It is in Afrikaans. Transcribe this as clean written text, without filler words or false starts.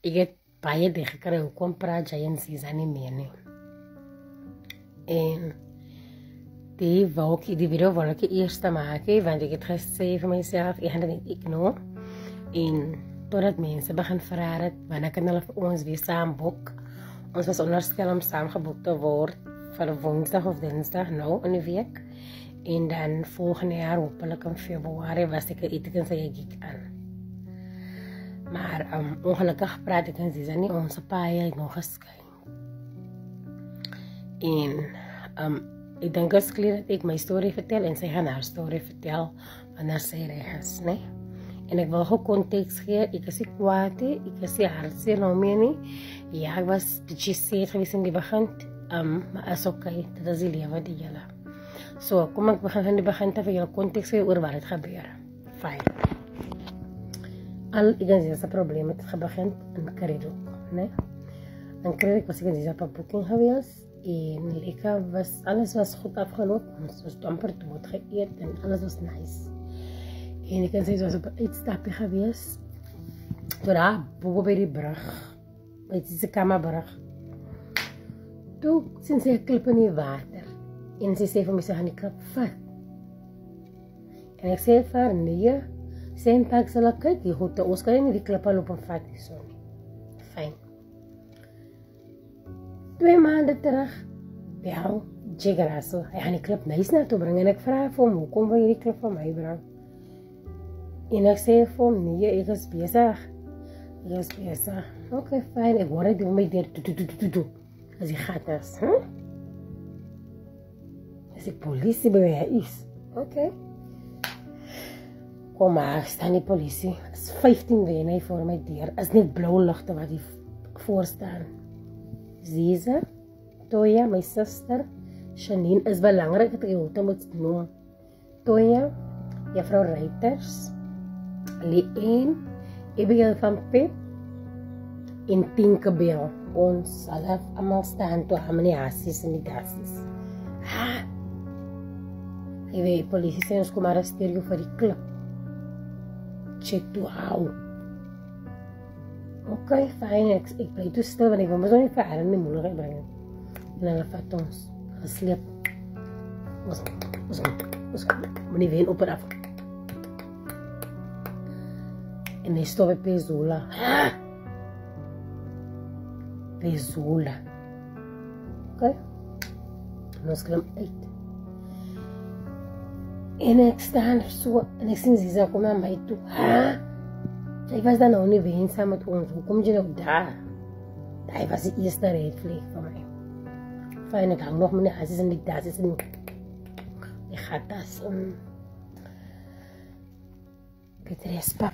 ek het baie die gekry, hoekom praat jy en Ziza nie meer nie. En die video wil ek eerst maak, want ek het gesê vir myself, ek gaan dit net ignore. En totdat mense begin vraag het, wanneer kan hulle vir ons weer saam boek. Ons was onderstel om saam geboek te word, vir woensdag of dinsdag, nou in die week. En dan volgende jaar, hopelijk in februari, was ek eet en sy gig aan. Maar ongelukkig praat ek en Ziza nie, ons paai het nog geskei. En ek dink as kleer dat ek my story vertel en sy gaan haar story vertel wanneer sy reg is, nee? En ek wil gewoon context gee, ek is nie kwaad nie, ek is nie hartseer nou meer nie. Ja, ek was bietjie seer gewees in die begin, maar is oké, dit is die lewe die julle. So, kom ek begin van die begin te vir julle context gee oor wat het gebeur. Fijn. Al ek en Ziza probleem het gebegin in Karidok, nee? In Karidok was ek en Ziza op boeking gewees, en lekker was, alles was goed afgeloop, ons was amper dood geëet en alles was nice. En ek en sy was op een uitstapje gewees, toe daar, boven by die brug, by die kamerbrug, toe sien sy een klip in die water, en sy sê vir my, sy gaan die klip vat. En ek sê vir haar, nee, sy en pak sal ek kyk, die goede, ons kan nie die klip al op en vat, so nie. Fijn. 2 maanden terug, bel, Jigger Russell, hy gaan die klip nice naartoe bring, en ek vraag vir hom, hoekom wil jy die klip van my bring? En ek sê vir hom, nee, ek is bezig. Ek is bezig. Oké, fijn, ek hoor het die my deur, toe, as die gat is, as die politie by my is. Oké. Kom maar, staan die politie, is 15 wene voor my deur, is net blauw lichte wat die voorstaan. Ziza, Toya, my sister, Janine, is belangrijk dat ek die moet noem. Toya, juffrou Reiters, Leen, Abigail van Pep, en Tinkerbell. Ons sal allemaal staan toe aan die hassies en die dassies. Hy weet, politie sê ons kom arresteer jou vir die klip. Check toe hou. Oké, fijn, ek bly toe stil, want ek wil ons nog nie vir haar in die moeilijkheid brengen. En hulle vat ons, gesleep. Ons moet nie ween op en af. En hy stop by Pezola. Pezola. Oké? En ons klim uit. En ek staan so, en ek sien Ziza kom na my toe. Sy was dan nou nie wensam met ons. Hoe kom jy nou daar? Hy was die eerste red flag van my. Fijn, ek hang nog met die hassies en die dassies en die gatas. Peter is pap.